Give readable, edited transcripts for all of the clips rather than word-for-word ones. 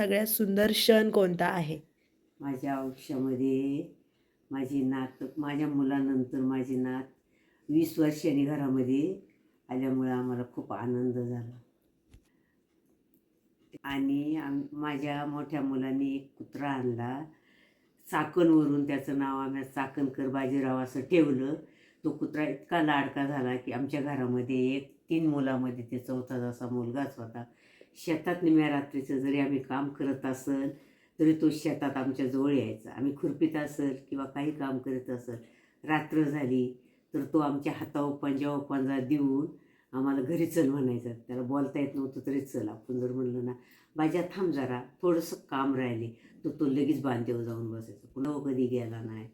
सगळ्यात सुंदर क्षण कोणता आहे? माझ्या आयुष्यामध्ये माझ्या मुलानंतर माझी नात 20 वर्षांनी घरामध्ये आल्यामुळं आम्हाला खूप आनंद झाला. आणि माझ्या मोठ्या मुलांनी एक कुत्रा आणला. चाकणवरून त्याचं नाव आम्ही चाकणकर बाजीराव असं ठेवलं. तो कुत्रा इतका लाडका झाला की आमच्या घरामध्ये 3 मुलामध्ये ते चौथा जसा मुलगाच होता. शेतात निम्या रात्रीचं जरी आम्ही काम करत असेल तरी तो शेतात आमच्या जवळ यायचा. आम्ही खुरपीत असेल किंवा काही काम करत असेल, रात्र झाली तर तो आमच्या हातावर पंजावर पंजा देऊन आम्हाला घरी चल म्हणायचा. त्याला बोलता येत नव्हतं तरी चल. आपण जर म्हणलं ना, बाजा थांब जरा, थोडंसं काम राहिले, तर तो लगेच बांधेवर जाऊन बसायचा. पुन्हा कधी गेला नाही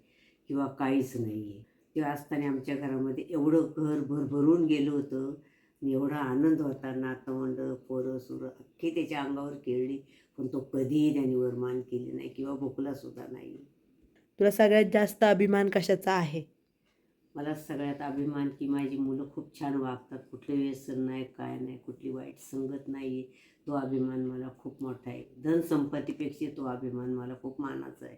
किंवा काहीच नाही आहे. तेव्हा असताना आमच्या घरामध्ये एवढं घर भरभरून गेलं होतं आणि एवढा आनंद होता. नातवंड पोरं सुरं अख्खी त्याच्या अंगावर खेळली, पण तो कधीही त्याने वरमान केली नाही किंवा भुकलासुद्धा नाही. तुला सगळ्यात जास्त अभिमान कशाचा आहे? मला सगळ्यात अभिमान की माझी मुलं खूप छान वागतात. कुठलं व्यसन नाही, काय नाही, कुठली वाईट संगत नाही आहे. तो अभिमान मला खूप मोठा आहे. धनसंपत्तीपेक्षा तो अभिमान मला खूप मानाचा आहे.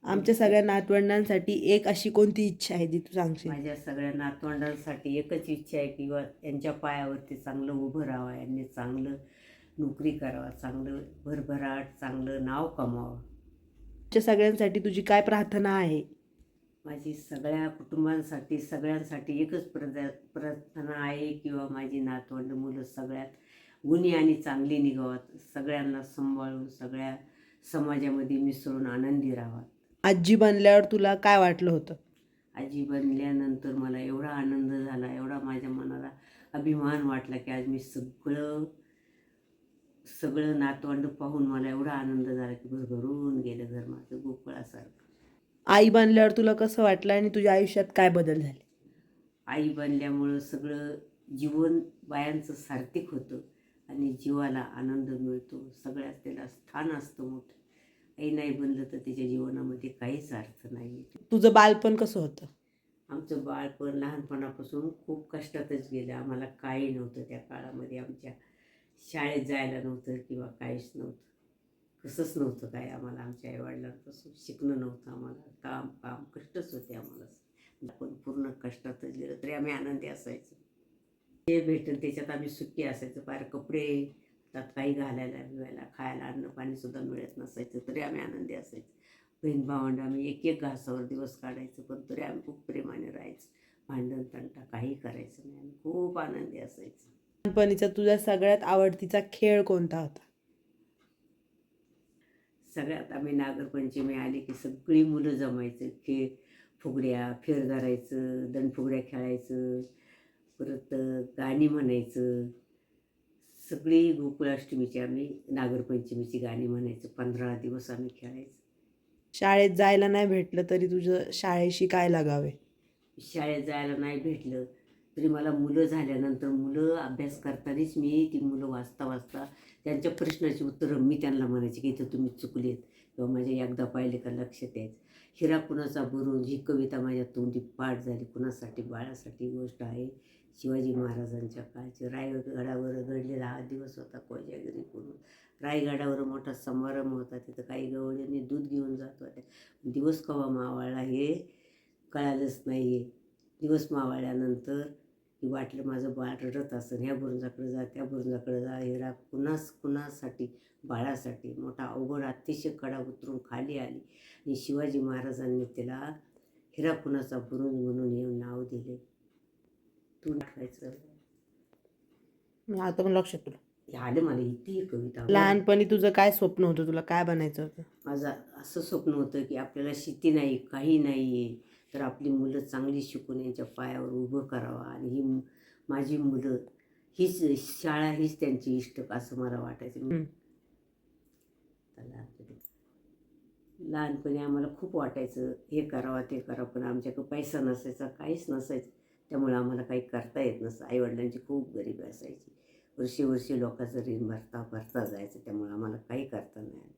आमच्या सगळ्या नातवंडांसाठी एक अशी कोणती इच्छा आहे जी तू सांगशील? माझ्या सगळ्या नातवंडांसाठी एकच इच्छा आहे की यांच्या पायावरती चांगलं उभं राहावं, यांनी चांगलं नोकरी करावा, चांगलं भरभराट चांगलं नाव कमावं. आमच्या सगळ्यांसाठी तुझी काय प्रार्थना आहे? माझी सगळ्या कुटुंबांसाठी सगळ्यांसाठी एकच प्रार्थना आहे किंवा माझी नातवंड मुलं सगळ्यात गुणी आणि चांगली निघावात, सगळ्यांना सांभाळून सगळ्या समाजामध्ये मिसळून आनंदी राहावा. आजी बनल्यावर तुला काय वाटलं होतं? आजी बनल्यानंतर मला एवढा आनंद झाला, एवढा माझ्या मनाला अभिमान वाटला की आज मी सगळं नातवंड पाहून मला एवढा आनंद झाला की भरभरून गेलं घर माझं गोकुळासारखं. आई बनल्यावर तुला कसं वाटलं आणि तुझ्या आयुष्यात काय बदल झाले? आई बनल्यामुळं सगळं जीवन बायांचं सार्थक होतं आणि जीवाला आनंद मिळतो. सगळ्यात त्याला स्थान असतं मोठं. आई नाही बनलं तर त्याच्या जीवनामध्ये काहीच अर्थ नाही. तुझं बालपण कसं होतं? आमचं बाळपण लहानपणापासून खूप कष्टातच गेलं. आम्हाला काही नव्हतं त्या काळामध्ये. आमच्या शाळेत जायला नव्हतं किंवा काहीच नव्हतं. कसंच नव्हतं काय आम्हाला. आमच्या आईवडिलांपासून शिकणं नव्हतं आम्हाला. काम काम कष्टच होते आम्हाला. पण पूर्ण कष्टातच गेलं तरी आम्ही आनंदी असायचो. जे भेटेल त्याच्यात आम्ही सुखी असायचो. फार कपडे त्यात काही घालायला बिवायला खायला अन्न पाणीसुद्धा मिळत नसायचं तरी आम्ही आनंदी असायचो. बहीण भावंड आम्ही एक एक घासावर दिवस काढायचो, पण तरी आम्ही खूप प्रेमाने राहायचो. भांडण तंटा काही करायचं नाही. आम्ही खूप आनंदी असायचो. लहानपणीचा तुझा सगळ्यात आवडतीचा खेळ कोणता होता? सगळ्यात आम्ही नागरपंचमी आली की सगळी मुलं जमायचं. फुगड्या फेर धरायचं, दणफुगड्या खेळायचं, परत गाणी म्हणायचं. सगळी गोकुळाष्टमीची आम्ही नागरपंचमीची गाणी म्हणायचं. 15 दिवस आम्ही खेळायचं. शाळेत जायला नाही भेटलं तरी तुझं शाळेशी काय लागावे? शाळेत जायला नाही भेटलं तरी मला मुलं झाल्यानंतर मुलं अभ्यास करतानाच मी ती मुलं वाचता वाचता त्यांच्या प्रश्नाची उत्तरं मी त्यांना म्हणायचे की इथं तुम्ही चुकलेत किंवा माझ्या एकदा पाहिले का लक्षात यायचं. हिरा कुणाचा बुरुज ही कविता माझ्या तोंडी पाठ झाली. कुणासाठी? बाळासाठी गोष्ट आहे. शिवाजी महाराजांच्या काळची रायगडावर घडलेला हा दिवस होता. कोजागिरी करून रायगडावर मोठा समारंभ होता. तिथं काही गवळ्यांनी दूध घेऊन जात होत्या. दिवस केव्हा मावळला हे कळालंच नाही आहे. दिवस मावळल्यानंतर की वाटलं माझं बाळ रडत असेल. ह्या बुरुजाकडे जा, त्या बुरुजाकडे जा. हिरा कुणासाठी? बाळासाठी. मोठा अवघड अतिशय कडा उतरून खाली आली आणि शिवाजी महाराजांनी त्याला हिरा कुणाचा बुरुज म्हणून हे नाव दिले. तू आठवायचं आता पण लक्षात तुला? आलं मला इथे कविता. लहानपणी तुझं काय स्वप्न होतं? तुला काय बनायचं होतं? माझं असं स्वप्न होतं की आपल्याला शेती नाही, काही नाही आहे, तर आपली मुलं चांगली शिकून यांच्या पायावर उभं करावं आणि माझी मुलं हीच शाळा हीच त्यांची इष्टक असं मला वाटायचं. लहानपणी आम्हाला खूप वाटायचं हे करावं ते करावं, पण आमच्याकडं पैसा नसायचा, काहीच नसायचं. त्यामुळे आम्हाला काही करता येत नसतं. आईवडिलांची खूप गरिबी असायची. वर्षी लोकांचं ऋण भरता जायचं. त्यामुळे आम्हाला काही करता नाही आलं.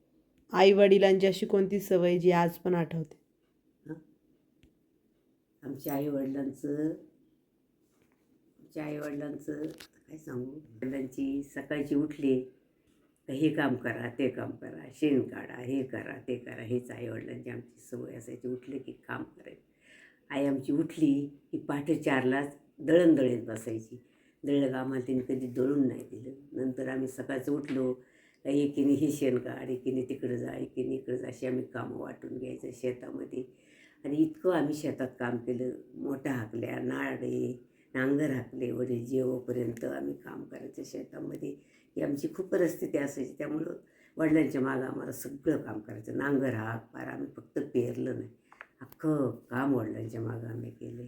आई वडिलांची अशी कोणती सवय जी आज पण आठवते? आमच्या आईवडिलांचं काय सांगू. वडिलांची सकाळची उठले हे काम करा ते काम करा, शेण काढा, हे करा ते करा. हेच आईवडिलांची आमची सवय असायची. उठले की काम करायचं. आई आमची उठली की पहाटे 4लाच दळण दळीत बसायची. दळलं का आम्हाला तिने कधी दळून नाही दिलं. नंतर आम्ही सकाळचं उठलो का एकीने हे शेण काढ, एकीने तिकडं जा, एकीने इकडं जा, अशी आम्ही कामं वाटून घ्यायचं शेतामध्ये. आणि इतकं आम्ही शेतात काम केलं. मोठ्या हाकल्या, नाळे, नांगर हाकले, वडील जेवोपर्यंत आम्ही काम करायचं शेतामध्ये. ही आमची खूप परिस्थिती असायची. त्यामुळं वडिलांच्या मागं आम्हाला सगळं काम करायचं. नांगर हाक पार, आम्ही फक्त पेरलं नाही, अख्खं काम वडिलांच्या मागं आम्ही केलं.